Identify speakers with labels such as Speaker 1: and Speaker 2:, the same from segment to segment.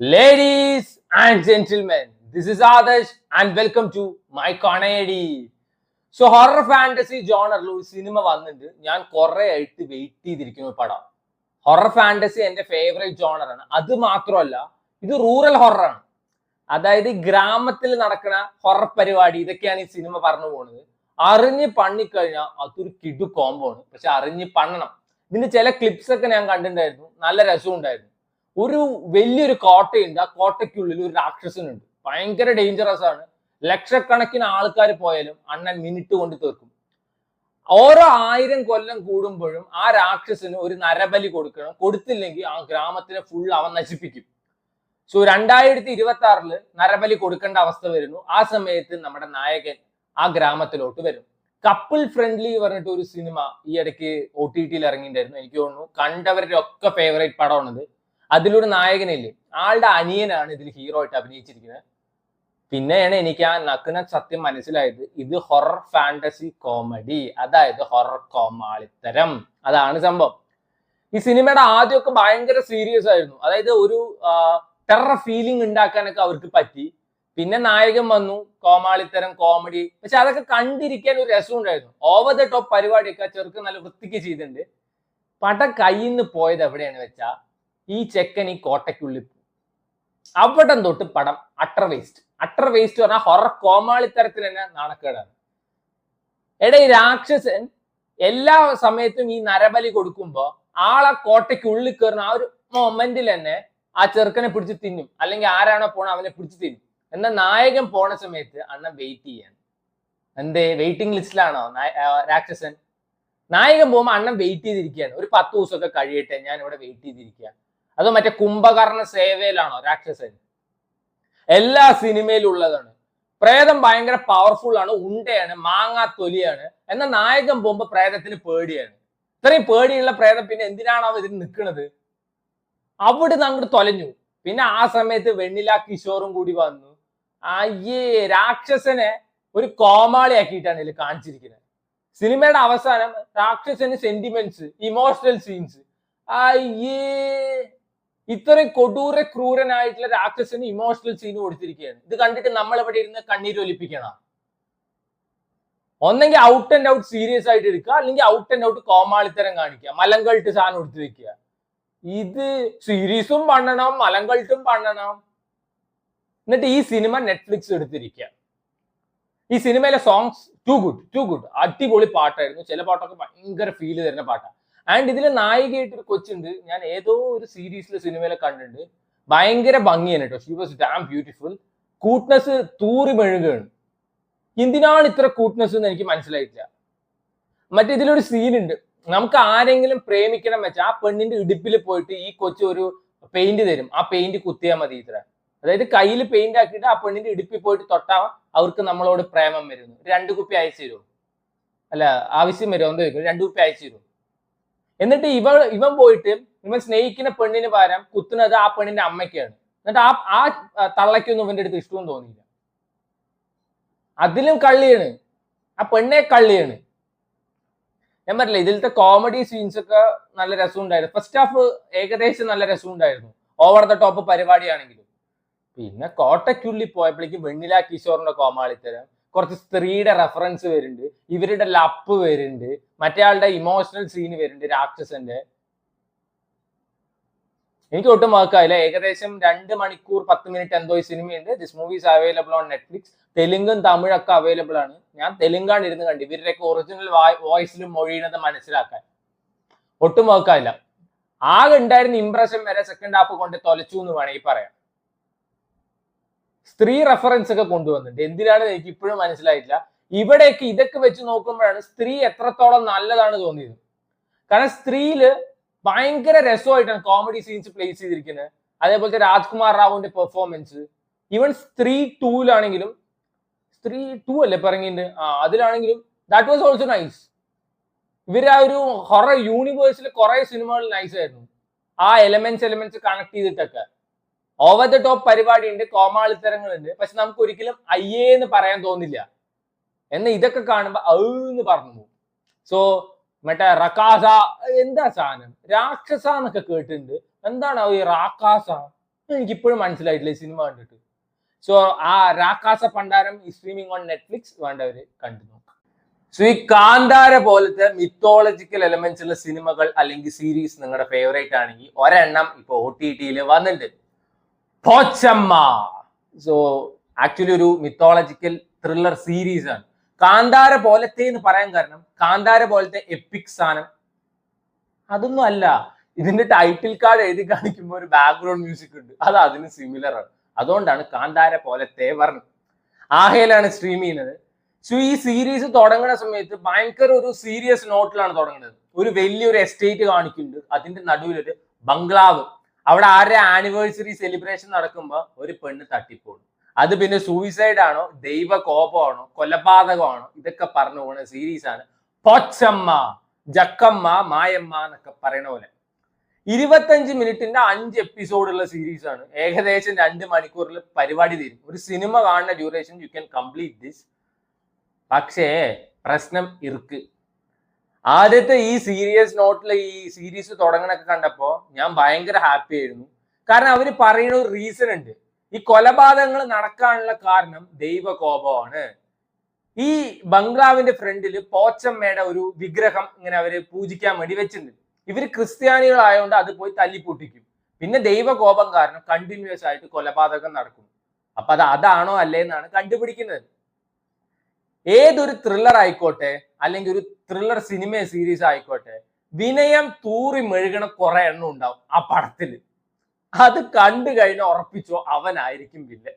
Speaker 1: Ladies and gentlemen, this is Adarsh and welcome to my comedy. So horror fantasy ജോണറിൽ ഒരു സിനിമ വന്നിട്ട് ഞാൻ കുറെ ആയിട്ട് വെയിറ്റ് ചെയ്തിരിക്കുന്ന ഒരു പടം. ഹൊറർ ഫാന്റസി എന്റെ ഫേവറേറ്റ് ജോണറാണ്. അത് മാത്രമല്ല, ഇത് റൂറൽ ഹൊററാണ്. അതായത് ഗ്രാമത്തിൽ നടക്കുന്ന ഹൊറർ പരിപാടി ഇതൊക്കെയാണ് ഈ സിനിമ പറഞ്ഞു പോകുന്നത്. അറിഞ്ഞ് പണിക്കഴിഞ്ഞാൽ അതൊരു കിടു കോംബോ ആണ്. പക്ഷെ അറിഞ്ഞ് പണ്ണണം. ഇതിന്റെ ചില ക്ലിപ്സ് ഒക്കെ ഞാൻ കണ്ടിട്ടുണ്ടായിരുന്നു. നല്ല രസം ഉണ്ടായിരുന്നു. ഒരു വലിയൊരു കോട്ടയുണ്ട്. ആ കോട്ടയ്ക്കുള്ളിൽ ഒരു രാക്ഷസനുണ്ട്. ഭയങ്കര ഡേഞ്ചറസ് ആണ്. ലക്ഷക്കണക്കിന് ആൾക്കാർ പോയാലും അണ്ണൻ മിനിറ്റ് കൊണ്ട് തീർക്കും. ഓരോ 1000 കൊല്ലം കൂടുമ്പോഴും ആ രാക്ഷസന് ഒരു നരബലി കൊടുക്കണം. കൊടുത്തില്ലെങ്കിൽ ആ ഗ്രാമത്തിനെ ഫുൾ അവൻ നശിപ്പിക്കും. സോ 2026 നരബലി കൊടുക്കേണ്ട അവസ്ഥ വരുന്നു. ആ സമയത്ത് നമ്മുടെ നായകൻ ആ ഗ്രാമത്തിലോട്ട് വരും. കപ്പിൾ ഫ്രണ്ട്ലി പറഞ്ഞിട്ട് ഒരു സിനിമ ഈ ഇടയ്ക്ക് OTT ഇറങ്ങിയിട്ടുണ്ടായിരുന്നു. എനിക്ക് തോന്നുന്നു കണ്ടവരുടെ ഒക്കെ ഫേവറേറ്റ് പടമാണിത്. അതിലൊരു നായകനില്ലേ, ആളുടെ അനിയനാണ് ഇതിൽ ഹീറോ ആയിട്ട് അഭിനയിച്ചിരിക്കുന്നത്. പിന്നെയാണ് എനിക്ക് ആ നഗ്ന സത്യം മനസ്സിലായത്, ഇത് ഹൊറർ ഫാന്റസി കോമഡി, അതായത് ഹൊറർ കോമാളിത്തരം. അതാണ് സംഭവം. ഈ സിനിമയുടെ ആദ്യമൊക്കെ ഭയങ്കര സീരിയസ് ആയിരുന്നു. അതായത് ഒരു ടെറർ ഫീലിംഗ് ഉണ്ടാക്കാനൊക്കെ അവർക്ക് പറ്റി. പിന്നെ നായകൻ വന്നു, കോമാളിത്തരം കോമഡി. പക്ഷെ അതൊക്കെ കണ്ടിരിക്കാൻ ഒരു രസം ഉണ്ടായിരുന്നു. ഓവർ ദ ടോപ്പ് പരിപാടിയൊക്കെ ചെറുക്ക് നല്ല വൃത്തിക്ക് ചെയ്തിട്ടുണ്ട്. പടം കയ്യിൽ നിന്ന് പോയത് എവിടെയാണ് വെച്ചാ, ഈ ചെക്കൻ ഈ കോട്ടയ്ക്കുള്ളിൽ അവിടെ തൊട്ട് പടം അട്ടർ വേസ്റ്റ് പറഞ്ഞാൽ ഹൊറർ കോമാളിത്തരത്തിൽ തന്നെ നാണക്കേടാണ്. എടാ, ഈ രാക്ഷസൻ എല്ലാ സമയത്തും ഈ നരബലി കൊടുക്കുമ്പോ ആളെ കോട്ടയ്ക്കുള്ളിൽ കയറുന്ന ആ ഒരു മൊമെന്റിൽ തന്നെ ആ ചെറുക്കനെ പിടിച്ച് തിന്നും, അല്ലെങ്കിൽ ആരാണോ പോണ അവനെ പിടിച്ച് തിന്നും. എന്നാൽ നായകൻ പോണ സമയത്ത് അണ്ണൻ വെയിറ്റ് ചെയ്യാൻ. എന്തേ, വെയിറ്റിംഗ് ലിസ്റ്റിലാണോ രാക്ഷസൻ? നായകൻ പോകുമ്പോ അണ്ണൻ വെയിറ്റ് ചെയ്തിരിക്കുകയാണ്. ഒരു 10 ദിവസമൊക്കെ കഴിയട്ടെ, ഞാൻ ഇവിടെ വെയിറ്റ് ചെയ്തിരിക്കുക. അതോ മറ്റേ കുംഭകർണ സേവയിലാണോ രാക്ഷസൻ? എല്ലാ സിനിമയിലും ഉള്ളതാണ്. പ്രേതം ഭയങ്കര പവർഫുൾ ആണ്, ഉണ്ടയാണ്, മാങ്ങാ തൊലിയാണ്. എന്നാൽ നായകൻ പോകുമ്പോ പ്രേതത്തിന് പേടിയാണ്. ഇത്രയും പേടിയുള്ള പ്രേതം പിന്നെ എന്തിനാണോ ഇതിന് നിൽക്കുന്നത്? അവിടുന്ന് അങ്ങോട്ട് തൊലഞ്ഞു. പിന്നെ ആ സമയത്ത് വെണ്ണില കിഷോറും കൂടി വന്നു. അയ്യേ, രാക്ഷസനെ ഒരു കോമാളി ആക്കിയിട്ടാണ് ഇതിൽ കാണിച്ചിരിക്കുന്നത്. സിനിമയുടെ അവസാനം രാക്ഷസന് സെന്റിമെന്റ്സ്, ഇമോഷണൽ സീൻസ്. അയ്യേ, ഇത്രയും കൊടൂര ക്രൂരനായിട്ടുള്ള രാക്ഷസന് ഇമോഷണൽ സീൻ കൊടുത്തിരിക്കുകയാണ്. ഇത് കണ്ടിട്ട് നമ്മൾ എവിടെ ഇരുന്ന് കണ്ണീര് ഒലിപ്പിക്കണം. ഒന്നെങ്കിൽ ഔട്ട് ആൻഡ് ഔട്ട് സീരിയസ് ആയിട്ട് എടുക്കുക, അല്ലെങ്കിൽ ഔട്ട് ആൻഡ് ഔട്ട് കോമാളിത്തരം കാണിക്കുക, മലങ്കൾട്ട് സാധനം എടുത്തു വെക്കുക. ഇത് സീരീസും പണ്ണണം, മലങ്കൾട്ടും പണ്ണണം. എന്നിട്ട് ഈ സിനിമ നെറ്റ്ഫ്ലിക്സ് എടുത്തിരിക്കുക. ഈ സിനിമയിലെ സോങ്സ് ടു ഗുഡ്, അടിപൊളി പാട്ടായിരുന്നു. ചില പാട്ടൊക്കെ ഭയങ്കര ഫീൽ തരുന്ന പാട്ടാണ്. ആൻഡ് ഇതിൽ നായികയായിട്ടൊരു കൊച്ചുണ്ട്. ഞാൻ ഏതോ ഒരു സീരീസിലെ സിനിമയിലെ കണ്ടിട്ടുണ്ട്. ഭയങ്കര ഭംഗിയാണ് കേട്ടോ. She was damn beautiful. Cuteness തൂറി മെഴുകുകയാണ്. എന്തിനാണ് ഇത്ര കൂട്ട്നെസ് എന്ന് എനിക്ക് മനസ്സിലായിട്ടില്ല. ഇതിലൊരു സീനുണ്ട്. നമുക്ക് ആരെങ്കിലും പ്രേമിക്കണം വെച്ചാൽ ആ പെണ്ണിന്റെ ഇടുപ്പിൽ പോയിട്ട് ഈ കൊച്ചു ഒരു പെയിന്റ് തരും. ആ പെയിന്റ് കുത്തിയാൽ മതി ഇത്ര. അതായത് കയ്യിൽ പെയിന്റ് ആക്കിയിട്ട് ആ പെണ്ണിന്റെ ഇടുപ്പിൽ പോയിട്ട് തൊട്ടാൽ അവർക്ക് നമ്മളോട് പ്രേമം വരുന്നു. 2 കുപ്പി അയച്ചു തരുമോ? അല്ല, ആവശ്യം വരുമോ എന്ന് ചോദിക്കും. 2 കുപ്പി അയച്ചു തരുമോ? എന്നിട്ട് ഇവൻ പോയിട്ട് ഇവൻ സ്നേഹിക്കുന്ന പെണ്ണിന് പകരം കുത്തുന്നത് ആ പെണ്ണിന്റെ അമ്മയ്ക്കാണ്. എന്നിട്ട് ആ തള്ളയ്ക്കൊന്നും ഇവന്റെ അടുത്ത് ഇഷ്ടവും തോന്നിയില്ല. അതിലും കള്ളിയാണ്, ആ പെണ്ണെ കള്ളിയാണ്. ഞാൻ പറഞ്ഞില്ല, ഇതിലത്തെ കോമഡി സീൻസ് ഒക്കെ നല്ല രസമുണ്ടായിരുന്നു. ഫസ്റ്റ് ഹാഫ് ഏകദേശം നല്ല രസമുണ്ടായിരുന്നു, ഓവർ ദ ടോപ്പ് പരിപാടിയാണെങ്കിലും. പിന്നെ കോട്ടയ്ക്കുള്ളിൽ പോയപ്പോഴേക്കും വെണ്ണില കിഷോറിന്റെ കോമാളിത്തരം, കുറച്ച് സ്ത്രീയുടെ റെഫറൻസ് വരുന്നുണ്ട്, ഇവരുടെ ലപ്പ് വരുന്നുണ്ട്, മറ്റേ ആളുടെ ഇമോഷണൽ സീൻ വരുന്നുണ്ട് രാക്ഷസന്റെ. എനിക്ക് ഒട്ടും വർക്കായില്ല. ഏകദേശം 2 മണിക്കൂർ 10 മിനിറ്റ് എന്തോ ഈ സിനിമയുണ്ട്. This movies available on Netflix. തെലുങ്കും തമിഴൊക്കെ അവൈലബിൾ ആണ്. ഞാൻ തെലുങ്കാണ് ഇരുന്ന് കണ്ടു, ഇവരുടെയൊക്കെ ഒറിജിനൽ വോയിസിലും മൊഴിയുന്നത് മനസ്സിലാക്കാൻ. ഒട്ടും വർക്കായില്ല. ആകെ ഉണ്ടായിരുന്ന ഇംപ്രഷൻ വരെ സെക്കൻഡ് ഹാഫ് കൊണ്ട് തൊലച്ചു എന്ന് വേണമെങ്കിൽ പറയാം. സ്ത്രീ റെഫറൻസ് ഒക്കെ കൊണ്ടുവന്നിട്ടുണ്ട്. എന്തിനാണെന്ന് എനിക്ക് ഇപ്പോഴും മനസ്സിലായിട്ടില്ല. ഇവിടെയൊക്കെ ഇതൊക്കെ വെച്ച് നോക്കുമ്പോഴാണ് സ്ത്രീ എത്രത്തോളം നല്ലതാണ് തോന്നിയത്. കാരണം സ്ത്രീയില് ഭയങ്കര രസമായിട്ടാണ് കോമഡി സീൻസ് പ്ലേസ് ചെയ്തിരിക്കുന്നത്. അതേപോലത്തെ രാജ്കുമാർ റാവുവിന്റെ പെർഫോമൻസ്. ഈവൻ സ്ത്രീ 2 സ്ത്രീ 2 അല്ലേ പറഞ്ഞിട്ടുണ്ട്, അതിലാണെങ്കിലും ദാറ്റ് വാസ് ഓൾസോ നൈസ്. ഇവര് ആ ഒരു ഹൊറർ യൂണിവേഴ്സിൽ കുറെ സിനിമകൾ നൈസ് ആയിരുന്നു. ആ എലമെന്റ്സ് കണക്ട് ചെയ്തിട്ടൊക്കെ. ഓവർ ദ ടോപ്പ് പരിപാടി ഉണ്ട്, കോമാളിത്തരങ്ങളുണ്ട്. പക്ഷെ നമുക്ക് ഒരിക്കലും അയ്യേ എന്ന് പറയാൻ തോന്നില്ല. എന്നാൽ ഇതൊക്കെ കാണുമ്പോ എന്ന് പറഞ്ഞു. സോ മറ്റേ റക്കാസ എന്താ സാധനം, രാക്ഷസ എന്നൊക്കെ കേട്ടിട്ടുണ്ട്. എന്താണ് ഈ റാക്കാസ? എനിക്കിപ്പോഴും മനസ്സിലായിട്ടില്ല ഈ സിനിമ കണ്ടിട്ട്. സോ ആ രാക്കാസ പണ്ടാരം സ്ട്രീമിംഗ് ഓൺ നെറ്റ്ഫ്ലിക്സ് വേണ്ടവര് കണ്ടു നോക്കാം. സോ ഈ കാന്താര പോലത്തെ മിത്തോളജിക്കൽ എലമെന്റ്സ് ഉള്ള സിനിമകൾ അല്ലെങ്കിൽ സീരീസ് നിങ്ങളുടെ ഫേവറേറ്റ് ആണെങ്കിൽ ഒരെണ്ണം ഇപ്പൊ OTT വന്നിട്ടുണ്ട്, പോച്ചമ്മ. സോ ആക്ച്വലി ഒരു മിത്തോളജിക്കൽ ത്രില്ലർ സീരീസ് ആണ്. കാന്താര പോലത്തെ എന്ന് പറയാൻ കാരണം കാന്താര പോലത്തെ എപ്പിക് സാധനം അതൊന്നും അല്ല. ഇതിന്റെ ടൈറ്റിൽ കാർഡ് എഴുതി കാണിക്കുമ്പോൾ ഒരു ബാക്ക്ഗ്രൗണ്ട് മ്യൂസിക് ഉണ്ട്, അത് അതിന് സിമിലർ ആണ്. അതുകൊണ്ടാണ് കാന്താര പോലത്തെ പറഞ്ഞത്. ആഹയിലാണ് സ്ട്രീം ചെയ്യുന്നത്. സോ ഈ സീരീസ് തുടങ്ങുന്ന സമയത്ത് ഭയങ്കര ഒരു സീരിയസ് നോട്ടിലാണ് തുടങ്ങുന്നത്. ഒരു വലിയൊരു എസ്റ്റേറ്റ് കാണിക്കുന്നുണ്ട്, അതിന്റെ നടുവിലൊരു ബംഗ്ലാവ്. അവിടെ ആരുടെ ആനിവേഴ്സറി സെലിബ്രേഷൻ നടക്കുമ്പോൾ ഒരു പെണ്ണ് തട്ടിപ്പോകും. അത് പിന്നെ സൂയിസൈഡ് ആണോ, ദൈവ കോപമാണോ, കൊലപാതകമാണോ, ഇതൊക്കെ പറഞ്ഞു പോകുന്ന സീരീസ് ആണ് പോച്ചമ്മ, ജക്കമ്മ, മായമ്മ എന്നൊക്കെ പറയുന്ന പോലെ. 25 മിനിറ്റിന്റെ 5 എപ്പിസോഡുള്ള സീരീസ് ആണ്. ഏകദേശം 2 മണിക്കൂറിൽ പരിപാടി തീരും. ഒരു സിനിമ കാണുന്ന duration you can complete this. പക്ഷേ പ്രശ്നം ഇർക്ക്. ആദ്യത്തെ ഈ സീരിയസ് നോട്ടിൽ ഈ സീരീസ് തുടങ്ങണൊക്കെ കണ്ടപ്പോ ഞാൻ ഭയങ്കര ഹാപ്പി ആയിരുന്നു. കാരണം അവര് പറയുന്ന ഒരു റീസൺ ഉണ്ട്. ഈ കൊലപാതകങ്ങൾ നടക്കാനുള്ള കാരണം ദൈവകോപമാണ്. ഈ ബംഗ്ലാവിന്റെ ഫ്രണ്ടില് പോച്ചമ്മയുടെ ഒരു വിഗ്രഹം ഇങ്ങനെ അവര് പൂജിക്കാൻ വേണ്ടി വെച്ചിട്ടുണ്ട്. ഇവര് ക്രിസ്ത്യാനികളായതുകൊണ്ട് അത് പോയി തല്ലിപ്പൊട്ടിക്കും. പിന്നെ ദൈവകോപം കാരണം കണ്ടിന്യൂസ് ആയിട്ട് കൊലപാതകം നടക്കും. അപ്പൊ അതാണോ അല്ലേ എന്നാണ് കണ്ടുപിടിക്കുന്നത്. ഏതൊരു ത്രില്ലർ ആയിക്കോട്ടെ അല്ലെങ്കിൽ ഒരു ത്രില്ലർ സിനിമ സീരീസ് ആയിക്കോട്ടെ, വിനയം തൂറി മെഴുകണ കുറെ എണ്ണം ഉണ്ടാവും ആ പടത്തില്. അത് കണ്ടു കഴിഞ്ഞാൽ ഉറപ്പിച്ചോ അവനായിരിക്കും വില്ലൻ.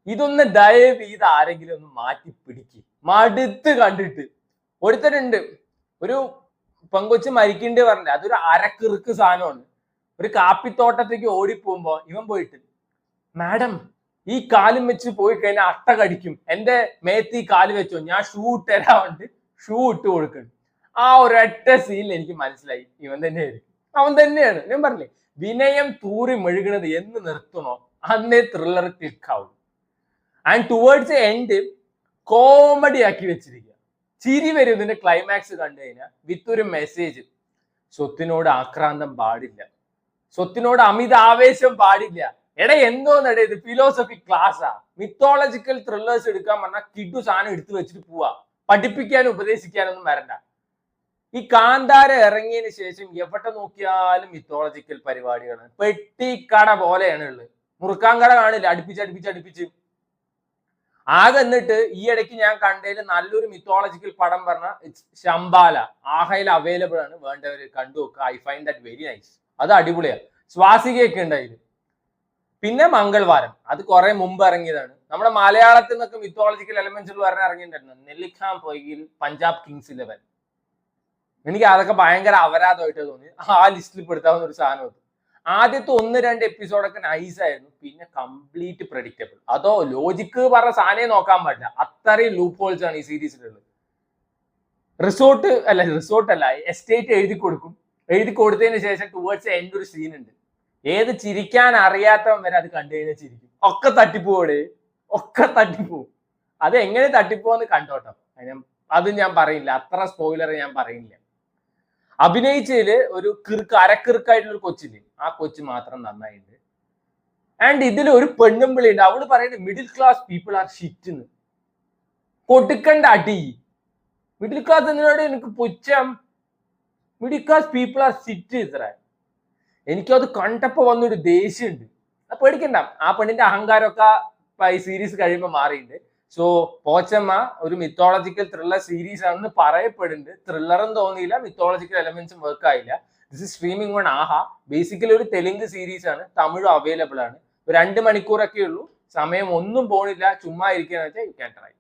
Speaker 1: ഇതൊന്ന് ദയവ് ചെയ്ത് ആരെങ്കിലും ഒന്ന് മാറ്റി പിടിക്കും. മടുത്ത് കണ്ടിട്ട് ഒരുത്തരുണ്ട്, ഒരു പെങ്കൊച്ച് മരിക്കേണ്ടി പറഞ്ഞില്ല, അതൊരു അരക്കിറുക്ക് സാധനമാണ്. ഒരു കാപ്പിത്തോട്ടത്തേക്ക് ഓടിപ്പോകുമ്പോ ഇവൻ പോയിട്ട്, മാഡം ഈ കാലും വെച്ച് പോയി കഴിഞ്ഞാൽ അട്ട കടിക്കും, എന്റെ മേത്ത് ഈ കാല് വെച്ചോ, ഞാൻ ഷൂ ഇട്ടരാണ്ട് ഷൂ ഇട്ട് കൊടുക്കണം. ആ ഒരൊറ്റ സീനിൽ എനിക്ക് മനസ്സിലായി ഇവൻ തന്നെയായിരിക്കും, അവൻ തന്നെയാണ്. ഞാൻ പറഞ്ഞില്ലേ, വിനയം തൂറി മെഴുകണത് എന്ന് നിർത്തണോ അന്നേ ത്രില്ലർ ക്ലിക്ക് ആവും. ആൻഡ് ടുവേർഡ്സ് എൻഡ് കോമഡി ആക്കി വെച്ചിരിക്കുക. ചിരി വരും ഇതിന്റെ ക്ലൈമാക്സ് കണ്ടു കഴിഞ്ഞാൽ വിത്ത് ഒരു മെസ്സേജ്. സ്വത്തിനോട് ആക്രാന്തം പാടില്ല, സ്വത്തിനോട് അമിത ആവേശം പാടില്ല. എടാ എന്തോന്നടേ ഇത് ഫിലോസഫി ക്ലാസ്സാ? മിത്തോളജിക്കൽ ത്രില്ലേഴ്സ് എടുക്കാൻ പറഞ്ഞാൽ കിഡു സാധനം എടുത്തു വെച്ചിട്ട് പോവാ, പഠിപ്പിക്കാനും ഉപദേശിക്കാനൊന്നും വരണ്ട. ഈ കാന്താര ഇറങ്ങിയതിന് ശേഷം എവിടെ നോക്കിയാലും മിത്തോളജിക്കൽ പരിപാടികളാണ്. പെട്ടിക്കട പോലെയാണ് ഉള്ളത്. മുറുക്കാൻകട കാണില്ല, അടുപ്പിച്ച്. ആകെ എന്നിട്ട് ഈ ഇടയ്ക്ക് ഞാൻ കണ്ടതിൽ നല്ലൊരു മിത്തോളജിക്കൽ പടം പറഞ്ഞ ശംബാല ആഹയിൽ അവൈലബിൾ ആണ്, വേണ്ടവര് കണ്ടു നോക്കുക. I find that very nice. അത് അടിപൊളിയാണ്. സ്വാസികയൊക്കെ ഉണ്ടായിരുന്നു. പിന്നെ മംഗൾവാരം, അത് കുറെ മുമ്പ് ഇറങ്ങിയതാണ്. നമ്മുടെ മലയാളത്തിൽ നിന്നൊക്കെ മിത്തോളജിക്കൽ എലമെന്റ്സ് പറഞ്ഞ് ഇറങ്ങിയിട്ടുണ്ടായിരുന്നു. നെല്ലിക്കാൻ പൊയ്യിൽ പഞ്ചാബ് കിങ്സ് 11. എനിക്ക് അതൊക്കെ ഭയങ്കര അപരാധമായിട്ട് തോന്നി. ആ ലിസ്റ്റിൽ പെടുത്താവുന്ന ഒരു സാധനം. ആദ്യത്തെ 1-2 എപ്പിസോഡൊക്കെ നൈസായിരുന്നു, പിന്നെ കംപ്ലീറ്റ് പ്രഡിക്റ്റബിൾ. അതോ ലോജിക്ക് പറഞ്ഞ സാധനം നോക്കാൻ പാടില്ല, അത്രയും ലൂപ്പ് ഹോൾസ് ആണ് ഈ സീരീസിലുള്ളത്. റിസോർട്ട് അല്ല എസ്റ്റേറ്റ് എഴുതി കൊടുക്കും. എഴുതി കൊടുത്തതിന് ശേഷം ടുവേർഡ്സ് എൻഡ് ഒരു സീൻ ഉണ്ട്. ഏത് ചിരിക്കാൻ അറിയാത്തവൻ വരെ അത് കണ്ടു കഴിഞ്ഞാൽ ചിരിക്കും. ഒക്കെ തട്ടിപ്പോവും. അത് എങ്ങനെ തട്ടിപ്പോന്ന് കണ്ടോട്ടോ. അത് ഞാൻ പറയില്ല, അത്ര സ്പോയിലർ ഞാൻ പറയില്ല. അഭിനയിച്ചതില് ഒരു അരക്കിറുക്കായിട്ടുള്ള ഒരു കൊച്ചില്ലേ, ആ കൊച്ച് മാത്രം നന്നായിട്ടുണ്ട്. ആൻഡ് ഇതിൽ ഒരു പെണ്ണും വിളിയുണ്ട്. അവള് പറയുന്നത് middle class people are shit. കൊടുക്കണ്ട അടി. മിഡിൽ ക്ലാസ് എന്നോട് എനിക്ക് പുച്ഛം. Middle class people are shit ഇത്ര. എനിക്കത് കണ്ടപ്പോ വന്നൊരു ദേഷ്യമുണ്ട്. അത് പേടിക്കണ്ട, ആ പെണ്ണിന്റെ അഹങ്കാരമൊക്കെ ഈ സീരീസ് കഴിയുമ്പോൾ മാറിയിട്ടുണ്ട്. സോ പോച്ചമ്മ ഒരു മിത്തോളജിക്കൽ ത്രില്ലർ സീരീസ് ആണെന്ന് പറയപ്പെടുന്നുണ്ട്. ത്രില്ലറും തോന്നിയില്ല, മിത്തോളജിക്കൽ എലമെന്റ്സും വർക്ക് ആയില്ല. This is streaming on Aha. Basically ഒരു തെലുങ്ക് സീരീസ് ആണ്, തമിഴും അവൈലബിൾ ആണ്. 2 മണിക്കൂറൊക്കെ ഉള്ളൂ. സമയം ഒന്നും പോണില്ല, ചുമ്മാ ഇരിക്കുകയെന്ന് വെച്ചാൽ യു ക്യാൻ ട്രൈ.